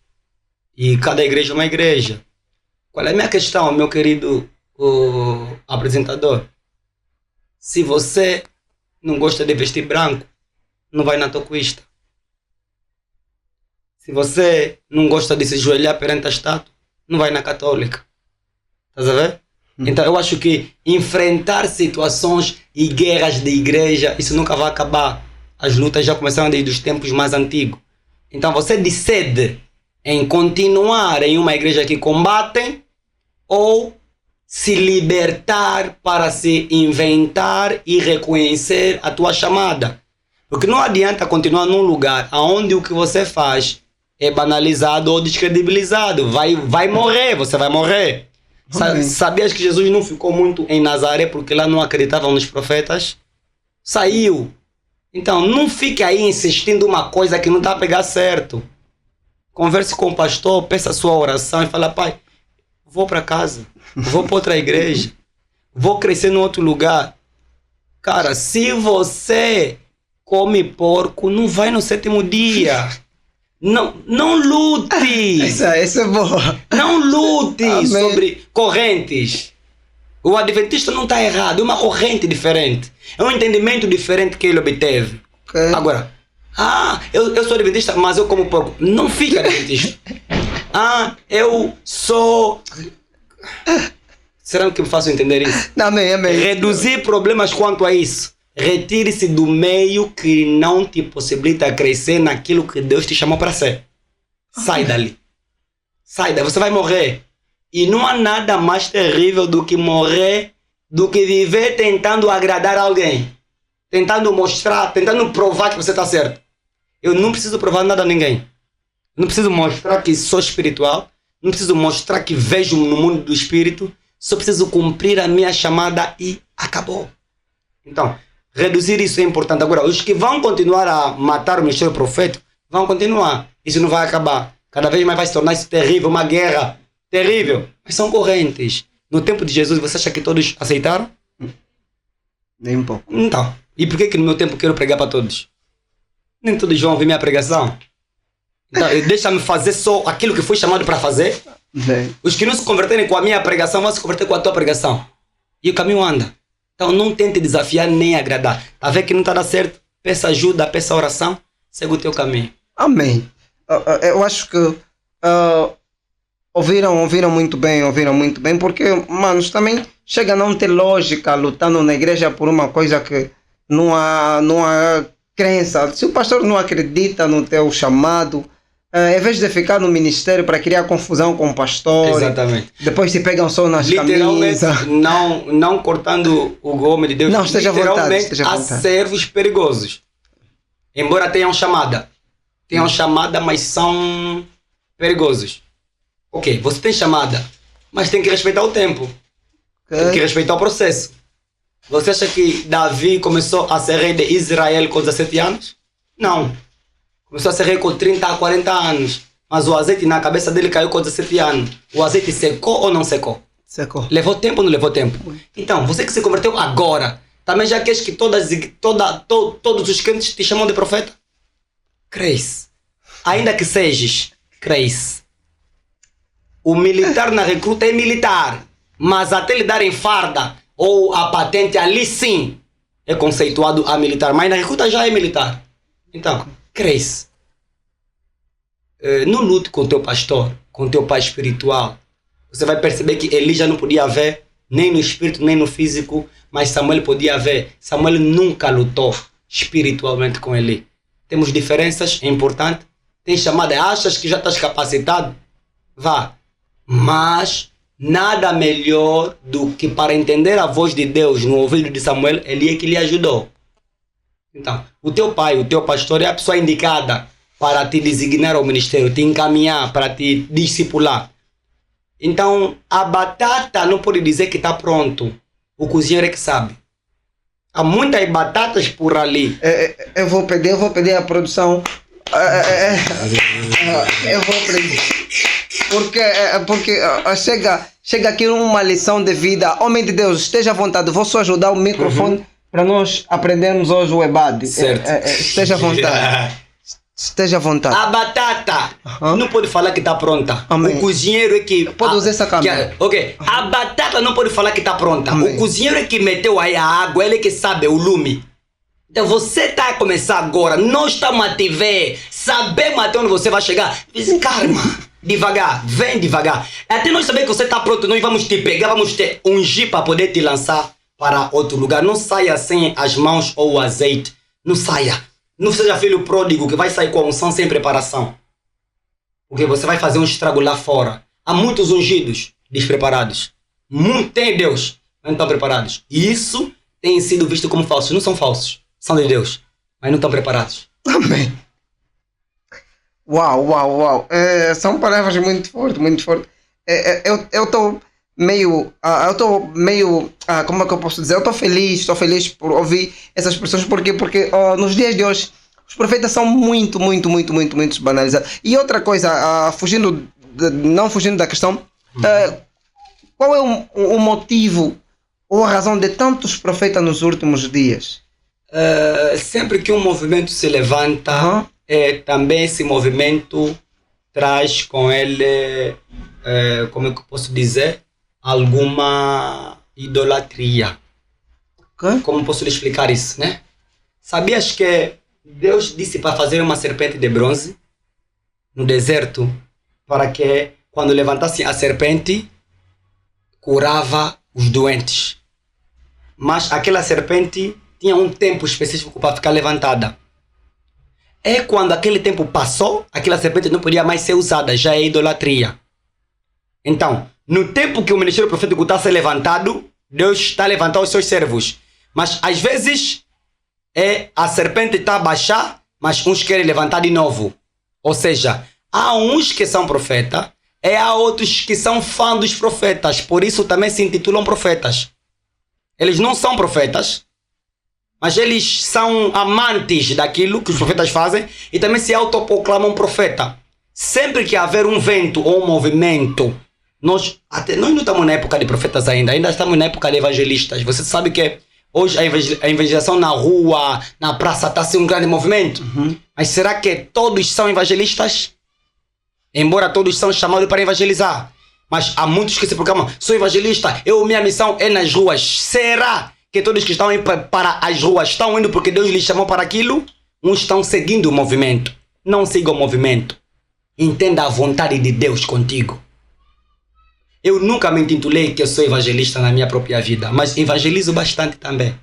S2: E cada igreja é uma igreja. Qual é a minha questão, meu querido apresentador? Se você não gosta de vestir branco, não vai na toquista. Se você não gosta de se ajoelhar perante a estátua, não vai na católica. Estás a ver? Então eu acho que enfrentar situações e guerras de igreja, isso nunca vai acabar. As lutas já começaram desde os tempos mais antigos. Então você decide em continuar em uma igreja que combatem ou se libertar para se inventar e reconhecer a tua chamada. Porque não adianta continuar num lugar onde o que você faz é banalizado ou descredibilizado. Vai morrer, você vai morrer. Sabias que Jesus não ficou muito em Nazaré porque lá não acreditavam nos profetas? Saiu. Então não fique aí insistindo uma coisa que não está a pegar certo. Converse com o pastor, peça a sua oração e fala: pai, vou para casa, vou para outra igreja, vou crescer em outro lugar. Cara, se você come porco, não vai no 7º dia. Não lute.
S1: Essa é boa.
S2: Não lute
S1: Amém.
S2: sobre correntes. O adventista não está errado, é uma corrente diferente. É um entendimento diferente que ele obteve.
S1: Okay.
S2: Agora, eu sou adventista, mas eu como porco. Não fica adventista. Eu sou... Será que eu faço entender isso?
S1: Amém.
S2: Reduzir problemas quanto a isso. Retire-se do meio que não te possibilita crescer naquilo que Deus te chamou para ser. Sai dali. Sai daí, você vai morrer. E não há nada mais terrível do que morrer, do que viver tentando agradar alguém. Tentando mostrar, tentando provar que você está certo. Eu não preciso provar nada a ninguém. Não preciso mostrar que sou espiritual. Não preciso mostrar que vejo no mundo do espírito. Só preciso cumprir a minha chamada e acabou. Então, reduzir isso é importante. Agora, os que vão continuar a matar o ministério profético, vão continuar. Isso não vai acabar. Cada vez mais vai se tornar isso terrível, uma guerra terrível. Mas são correntes. No tempo de Jesus, você acha que todos aceitaram?
S1: Nem um pouco.
S2: Então, e por que no meu tempo eu quero pregar para todos? Nem todos vão ouvir minha pregação. Então, deixa-me fazer só aquilo que fui chamado para fazer.
S1: Bem.
S2: Os que não se converterem com a minha pregação vão se converter com a tua pregação. E o caminho anda. Então não tente desafiar nem agradar. Tá vendo que não está dando certo? Peça ajuda, peça oração. Segue o teu caminho.
S1: Amém. Eu acho que ouviram muito bem, porque, manos, também chega a não ter lógica lutando na igreja por uma coisa que não há crença. Se o pastor não acredita no teu chamado, em vez de ficar no ministério para criar confusão com o pastor,
S2: exatamente,
S1: depois se pegam só nas camisas.
S2: Não cortando o homem de Deus.
S1: Não, esteja à vontade.
S2: Há servos perigosos. Embora tenham chamada, mas são perigosos. Ok, você tem chamada, mas tem que respeitar o tempo. Tem que respeitar o processo. Você acha que Davi começou a ser rei de Israel com 17 anos? Não. Começou a ser rei com 30 a 40 anos. Mas o azeite na cabeça dele caiu com 17 anos. O azeite secou ou não secou?
S1: Secou.
S2: Levou tempo ou não levou tempo? Então, você que se converteu agora, também já queres que todos os crentes te chamam de profeta? Creis. Ainda que sejas, creis. O militar na recruta é militar. Mas até lhe darem farda ou a patente, ali sim é conceituado a militar. Mas na recruta já é militar. Então, creis. Não lute com o teu pastor, com o teu pai espiritual. Você vai perceber que Eli já não podia ver, nem no espírito, nem no físico, mas Samuel podia ver. Samuel nunca lutou espiritualmente com Eli. temos diferenças, é importante. Tem chamada, achas que já estás capacitado? Vá. Mas nada melhor do que para entender a voz de Deus no ouvido de Samuel, ele é que lhe ajudou. Então, o teu pai, o teu pastor é a pessoa indicada para te designar ao ministério, te encaminhar, para te discipular. Então, a batata não pode dizer que está pronto. O cozinheiro é que sabe. Há muitas batatas por ali.
S1: Eu vou pedir à produção. Eu vou pedir. Porque chega aqui uma lição de vida. Homem de Deus, esteja à vontade. Vou só ajudar o microfone para nós aprendermos hoje o EBAD.
S2: Certo.
S1: Esteja à vontade. Esteja à vontade.
S2: A batata não pode falar que está pronta.
S1: Amém.
S2: O cozinheiro é que...
S1: Pode usar essa câmera.
S2: Ok. A batata não pode falar que está pronta.
S1: Amém.
S2: O cozinheiro é que meteu aí a água, ele é que sabe o lume. Então você está a começar agora, nós estamos a te ver, sabemos até onde você vai chegar. Calma, devagar, vem devagar. Até nós sabemos que você está pronto, nós vamos te pegar, vamos te ungir para poder te lançar para outro lugar. Não saia sem as mãos ou o azeite. Não saia. Não seja filho pródigo que vai sair com a unção sem preparação. Porque você vai fazer um estrago lá fora. Há muitos ungidos despreparados. Tem Deus, mas não estão preparados. E isso tem sido visto como falsos. Não são falsos, são de Deus, mas não estão preparados.
S1: Amém. Uau. São palavras muito fortes, muito fortes. Eu estou meio, como é que eu posso dizer? Eu estou feliz por ouvir essas pessoas, porque nos dias de hoje os profetas são muito banalizados. E outra coisa, não fugindo da questão, qual é o motivo ou a razão de tantos profetas nos últimos dias?
S2: Sempre que um movimento se levanta, também esse movimento traz com ele, como é que eu posso dizer, alguma idolatria.
S1: Okay.
S2: Como posso lhe explicar isso, né? Sabias que Deus disse para fazer uma serpente de bronze no deserto, para que quando levantasse a serpente curava os doentes. Mas aquela serpente tinha um tempo específico para ficar levantada. E quando aquele tempo passou, aquela serpente não podia mais ser usada, já é idolatria. Então, no tempo que o ministério profético está a ser levantado, Deus está a levantar os seus servos. Mas às vezes a serpente está a baixar, mas uns querem levantar de novo. Ou seja, há uns que são profetas e há outros que são fãs dos profetas. Por isso também se intitulam profetas. Eles não são profetas, mas eles são amantes daquilo que os profetas fazem e também se autoproclamam profeta. Sempre que haver um vento ou um movimento, nós não estamos na época de profetas ainda estamos na época de evangelistas. Você sabe que hoje a evangelização na rua, na praça está sendo um grande movimento. Mas será que todos são evangelistas? Embora todos são chamados para evangelizar. Mas há muitos que se proclamam, sou evangelista, minha missão é nas ruas. Será que todos que estão indo para as ruas estão indo porque Deus lhes chamou para aquilo? Uns estão seguindo o movimento. Não siga o movimento. Entenda a vontade de Deus contigo. Eu nunca me intitulei que eu sou evangelista na minha própria vida, mas evangelizo bastante também.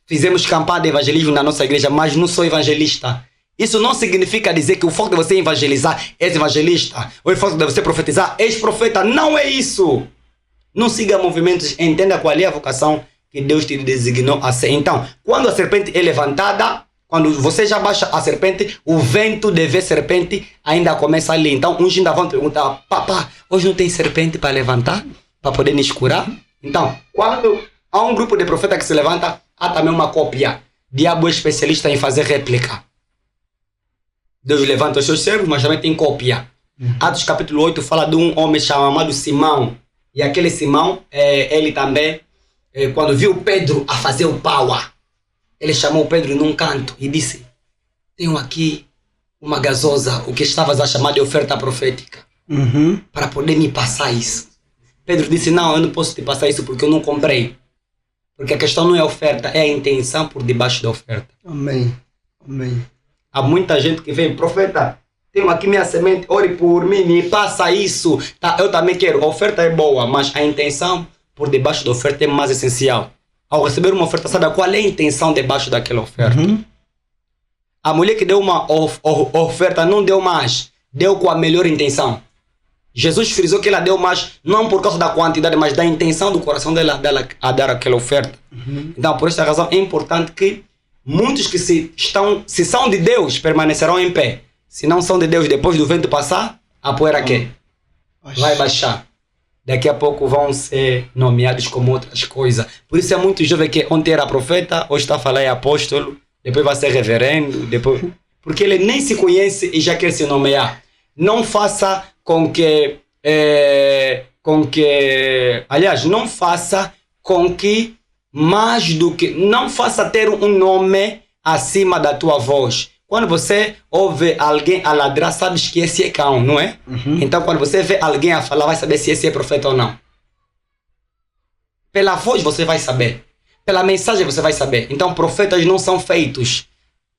S2: Fizemos campanha de evangelismo na nossa igreja, mas não sou evangelista. Isso não significa dizer que o foco de você evangelizar é evangelista, ou o foco de você profetizar é profeta. Não é isso. Não siga movimentos, entenda qual é a vocação que Deus te designou a ser. Então, quando a serpente é levantada, quando você já baixa a serpente, o vento de ver serpente ainda começa ali. Então, uns ainda vão perguntar, papá, hoje não tem serpente para levantar? Para poder nos curar? Então, quando há um grupo de profetas que se levanta, há também uma cópia. Diabo é especialista em fazer réplica. Deus levanta os seus servos, mas também tem cópia. Atos capítulo 8 fala de um homem chamado Simão. E aquele Simão, ele também, quando viu Pedro a fazer o power, ele chamou Pedro num canto e disse, tenho aqui uma gasosa, o que estavas a chamar de oferta profética, para poder me passar isso. Pedro disse, não, eu não posso te passar isso porque eu não comprei. Porque a questão não é a oferta, é a intenção por debaixo da oferta.
S1: Amém.
S2: Há muita gente que vem, profeta, tenho aqui minha semente, ore por mim, me passa isso. Tá, eu também quero, a oferta é boa, mas a intenção por debaixo da oferta é mais essencial. Ao receber uma oferta, sabe qual é a intenção debaixo daquela oferta? A mulher que deu uma oferta não deu mais, deu com a melhor intenção. Jesus frisou que ela deu mais, não por causa da quantidade, mas da intenção do coração dela a dar aquela oferta. Então, por esta razão, é importante que muitos que se são de Deus, permanecerão em pé. Se não são de Deus, depois do vento passar, a poeira quê? Vai baixar. Daqui a pouco vão ser nomeados como outras coisas. Por isso é muito jovem que ontem era profeta, hoje está a falar é apóstolo, depois vai ser reverendo, depois... porque ele nem se conhece e já quer se nomear. Não faça com que... aliás, não faça com que mais do que... Não faça ter um nome acima da tua voz. Quando você ouve alguém a ladrar, sabes que esse é cão, não é? Então, quando você vê alguém a falar, vai saber se esse é profeta ou não. Pela voz você vai saber. Pela mensagem você vai saber. Então, profetas não são feitos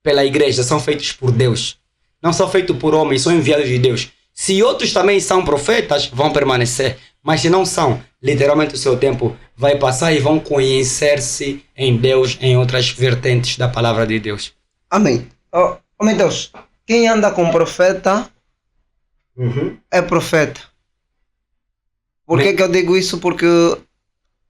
S2: pela igreja, são feitos por Deus. Não são feitos por homens, são enviados de Deus. Se outros também são profetas, vão permanecer. Mas se não são, literalmente o seu tempo vai passar e vão conhecer-se em Deus, em outras vertentes da palavra de Deus.
S1: Amém. Oh meu Deus, quem anda com profeta é profeta. Por que eu digo isso? Porque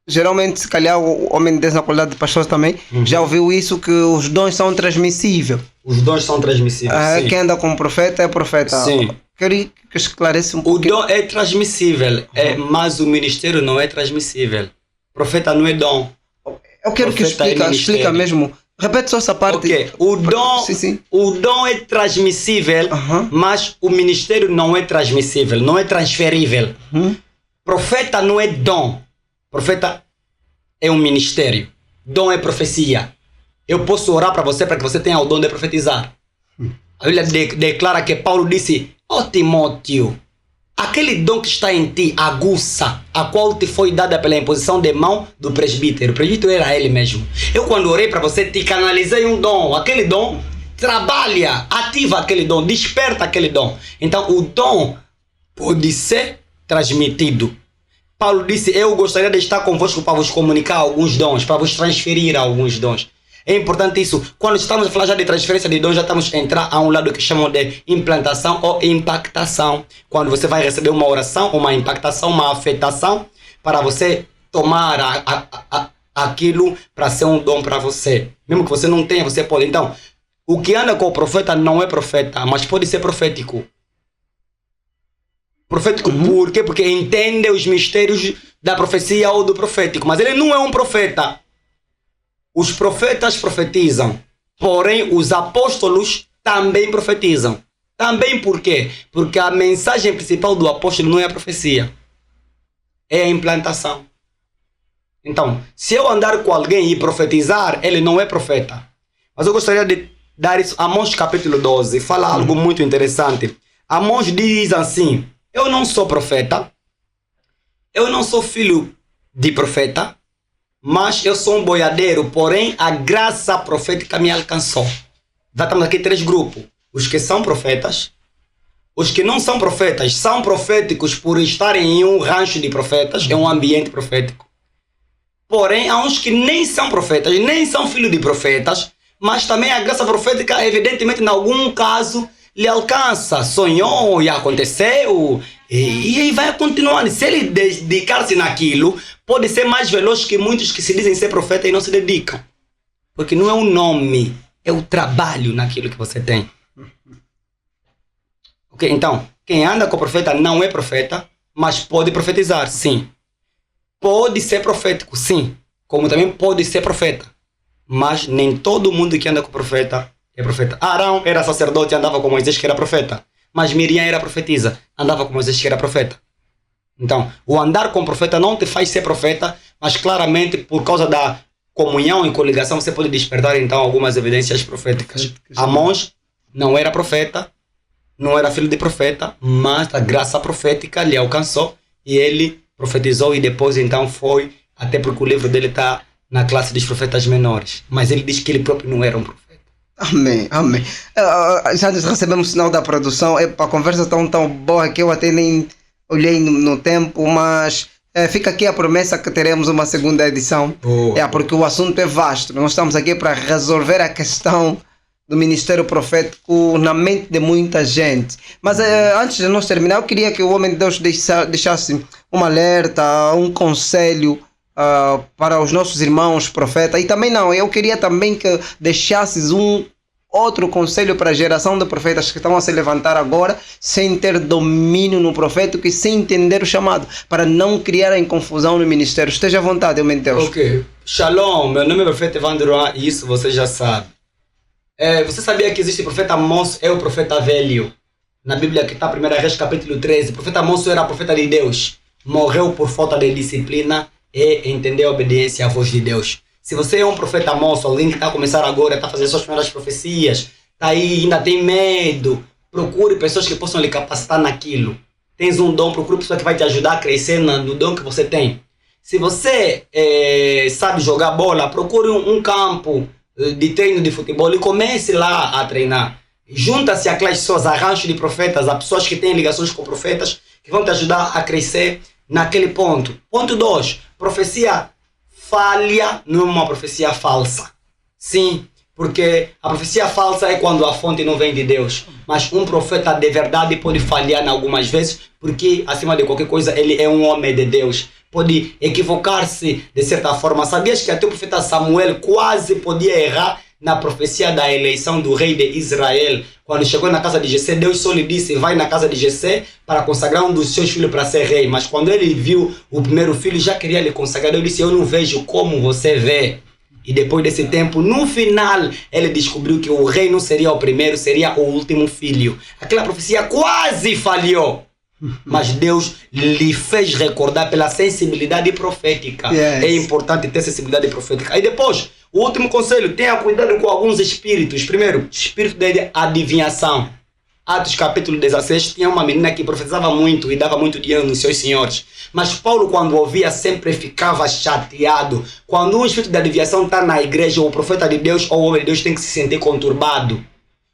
S1: geralmente, se calhar, o homem de Deus na qualidade de pastor também já ouviu isso, que os dons são transmissíveis.
S2: Os dons são transmissíveis, sim.
S1: Quem anda com profeta é profeta.
S2: Sim.
S1: Queria que esclarecesse um pouquinho.
S2: O dom é transmissível, mas o ministério não é transmissível. Profeta não é dom.
S1: Eu quero que explica mesmo. Repete só essa parte.
S2: Okay. O dom é transmissível, mas o ministério não é transmissível, não é transferível. Profeta não é dom. Profeta é um ministério. Dom é profecia. Eu posso orar para você para que você tenha o dom de profetizar. A Bíblia declara que Paulo disse: ó Timóteo, aquele dom que está em ti, aguça, a qual te foi dada pela imposição de mão do presbítero. O presbítero era ele mesmo. Eu, quando orei para você, te canalizei um dom. Aquele dom trabalha, ativa aquele dom, desperta aquele dom. Então, o dom pode ser transmitido. Paulo disse: eu gostaria de estar convosco para vos comunicar alguns dons, para vos transferir alguns dons. É importante isso. Quando estamos a falar já de transferência de dons, já estamos a entrar a um lado que chamam de implantação ou impactação. Quando você vai receber uma oração, uma impactação, uma afetação, para você tomar aquilo para ser um dom para você. Mesmo que você não tenha, você pode. Então, o que anda com o profeta não é profeta, mas pode ser profético. Profético por quê? Porque entende os mistérios da profecia ou do profético. Mas ele não é um profeta. Os profetas profetizam, porém os apóstolos também profetizam. Também por quê? Porque a mensagem principal do apóstolo não é a profecia, é a implantação. Então, se eu andar com alguém e profetizar, ele não é profeta. Mas eu gostaria de dar isso. Amós capítulo 12 fala algo muito interessante. Amós diz assim: eu não sou profeta, eu não sou filho de profeta, mas eu sou um boiadeiro, porém a graça profética me alcançou. Já estamos aqui 3 grupos. Os que são profetas, os que não são profetas, são proféticos por estarem em um rancho de profetas, em um ambiente profético. Porém, há uns que nem são profetas, nem são filhos de profetas, mas também a graça profética, evidentemente, em algum caso, lhe alcança. Sonhou e aconteceu, e aí vai continuando. Se ele dedicar-se naquilo, pode ser mais veloz que muitos que se dizem ser profeta e não se dedicam. Porque não é um nome, é o trabalho naquilo que você tem. Ok, então, quem anda com o profeta não é profeta, mas pode profetizar, sim. Pode ser profético, sim. Como também pode ser profeta. Mas nem todo mundo que anda com o profeta é profeta. Arão era sacerdote e andava com Moisés, que era profeta. Mas Miriam era profetisa, andava com Moisés, que era profeta. Então, o andar com o profeta não te faz ser profeta, mas claramente por causa da comunhão e coligação você pode despertar então algumas evidências proféticas. Amós não era profeta, não era filho de profeta, mas a graça profética lhe alcançou e ele profetizou e depois então foi, até porque o livro dele está na classe dos profetas menores. Mas ele diz que ele próprio não era um profeta.
S1: Amém, amém. Já recebemos o sinal da produção. A conversa tão boa que eu até nem olhei no tempo, mas fica aqui a promessa que teremos uma segunda edição. Porque o assunto é vasto. Nós estamos aqui para resolver a questão do ministério profético na mente de muita gente. Mas antes de nós terminar, eu queria que o homem de Deus deixasse um alerta, um conselho para os nossos irmãos profetas. E também não, eu queria também que deixasses um outro conselho para a geração de profetas que estão a se levantar agora sem ter domínio no profético e sem entender o chamado, para não criarem confusão no ministério. Esteja à vontade, homem de Deus.
S2: Ok. Shalom, meu nome é Profeta Evandro e isso você já sabe. Você sabia que existe o profeta moço e o profeta velho? Na Bíblia que está 1 Reis capítulo 13. O profeta moço era profeta de Deus. Morreu por falta de disciplina e entender a obediência à voz de Deus. Se você é um profeta moço, alguém que está a começar agora, está a fazer suas primeiras profecias, está aí, ainda tem medo, procure pessoas que possam lhe capacitar naquilo. Tens um dom, procure pessoa que vai te ajudar a crescer no dom que você tem. Se você sabe jogar bola, procure um campo de treino de futebol e comece lá a treinar. Junta-se àquelas pessoas, a rancho de profetas, a pessoas que têm ligações com profetas, que vão te ajudar a crescer naquele ponto. Ponto 2, profecia falha não é uma profecia falsa. Sim, porque a profecia falsa é quando a fonte não vem de Deus. Mas um profeta de verdade pode falhar algumas vezes, porque acima de qualquer coisa ele é um homem de Deus. Pode equivocar-se de certa forma. Sabias que até o profeta Samuel quase podia errar na profecia da eleição do rei de Israel? Quando chegou na casa de Jessé, Deus só lhe disse: vai na casa de Jessé para consagrar um dos seus filhos para ser rei. Mas quando ele viu o primeiro filho, já queria lhe consagrar. Ele disse: eu não vejo como você vê. E depois desse tempo, no final, ele descobriu que o rei não seria o primeiro, seria o último filho. Aquela profecia quase falhou. Mas Deus lhe fez recordar pela sensibilidade profética.
S1: Yes.
S2: É importante ter sensibilidade profética. E depois, o último conselho: tenha cuidado com alguns espíritos. Primeiro, espírito de adivinhação. Atos capítulo 16, tinha uma menina que profetizava muito e dava muito dinheiro nos seus senhores. Mas Paulo, quando ouvia, sempre ficava chateado. Quando um espírito de adivinhação está na igreja, o profeta de Deus ou o homem de Deus tem que se sentir conturbado.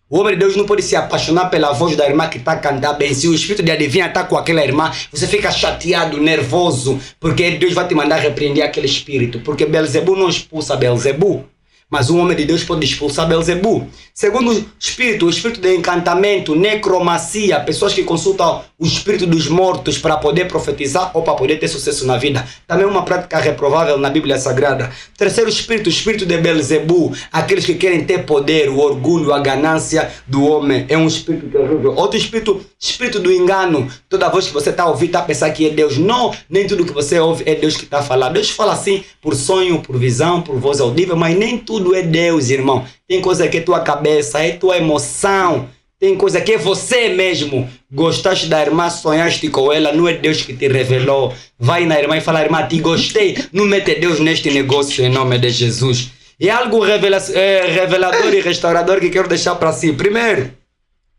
S2: O homem de Deus não pode se apaixonar pela voz da irmã que está a cantar bem. Se o espírito de adivinha está com aquela irmã, você fica chateado, nervoso, porque Deus vai te mandar repreender aquele espírito. Porque Belzebu não expulsa Belzebu, mas um homem de Deus pode expulsar Belzebu. Segundo espírito, o espírito de encantamento, necromancia, pessoas que consultam o espírito dos mortos para poder profetizar ou para poder ter sucesso na vida. Também uma prática reprovável na Bíblia Sagrada. Terceiro espírito, o espírito de Belzebu, aqueles que querem ter poder, o orgulho, a ganância do homem. É um espírito terrível. Outro espírito, espírito do engano. Toda vez que você está a ouvir, está a pensar que é Deus. Não, nem tudo que você ouve é Deus que está a falar. Deus fala assim por sonho, por visão, por voz audível, mas nem tudo é Deus, irmão. Tem coisa que é tua cabeça, é tua emoção. Tem coisa que é você mesmo. Gostaste da irmã, sonhaste com ela, não é Deus que te revelou. Vai na irmã e fala: irmã, te gostei. Não mete Deus neste negócio em nome de Jesus. E algo revelador e restaurador que quero deixar para si. Primeiro,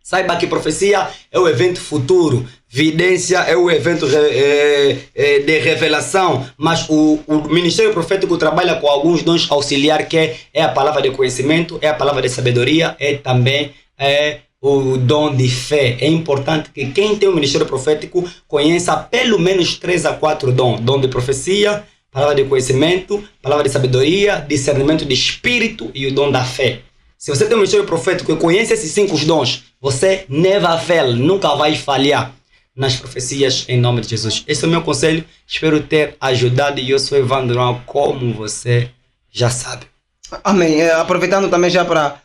S2: saiba que profecia é o evento futuro. Vidência é o evento de revelação, mas o ministério profético trabalha com alguns dons auxiliares, que é a palavra de conhecimento, é a palavra de sabedoria, é também o dom de fé. É importante que quem tem o ministério profético conheça pelo menos 3 a 4 dons. Dom de profecia, palavra de conhecimento, palavra de sabedoria, discernimento de espírito e o dom da fé. Se você tem um ministério profético e conhece esses 5 dons, você never fail, nunca vai falhar nas profecias em nome de Jesus. Esse é o meu conselho. Espero ter ajudado. E eu sou Evandro, como você já sabe.
S1: Amém. Aproveitando também já para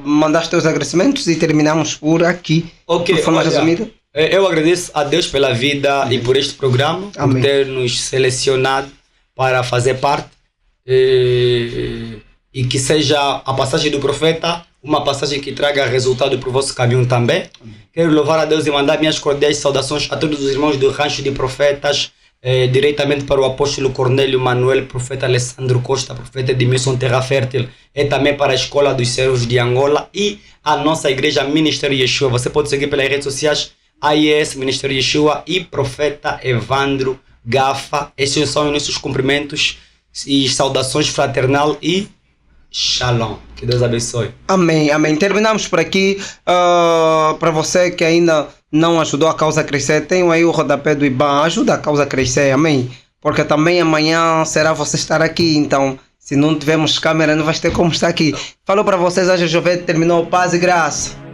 S1: mandar os teus agradecimentos e terminamos por aqui.
S2: Ok,
S1: de forma resumida.
S2: Eu agradeço a Deus pela vida e por este programa.
S1: Amém.
S2: Por ter nos selecionado para fazer parte. E que seja a passagem do profeta uma passagem que traga resultado para o vosso caminho também. Quero louvar a Deus e mandar minhas cordiais saudações a todos os irmãos do Rancho de Profetas, diretamente para o apóstolo Cornélio Manuel, profeta Alessandro Costa, profeta de Missão Terra Fértil, e também para a Escola dos Servos de Angola e a nossa igreja Ministério Yeshua. Você pode seguir pelas redes sociais, AIS Ministério Yeshua e Profeta Evandro Gafa. Esses são os nossos cumprimentos e saudações fraternal e Shalom. Que Deus abençoe.
S1: Amém, amém. Terminamos por aqui. Para você que ainda não ajudou a causa a crescer, tenho aí o rodapé do IBAN. Ajuda a causa a crescer, amém? Porque também amanhã será você estar aqui. Então, Se não tivermos câmera, não vais ter como estar aqui. Falou para vocês, hoje o Jovem terminou. Paz e graça.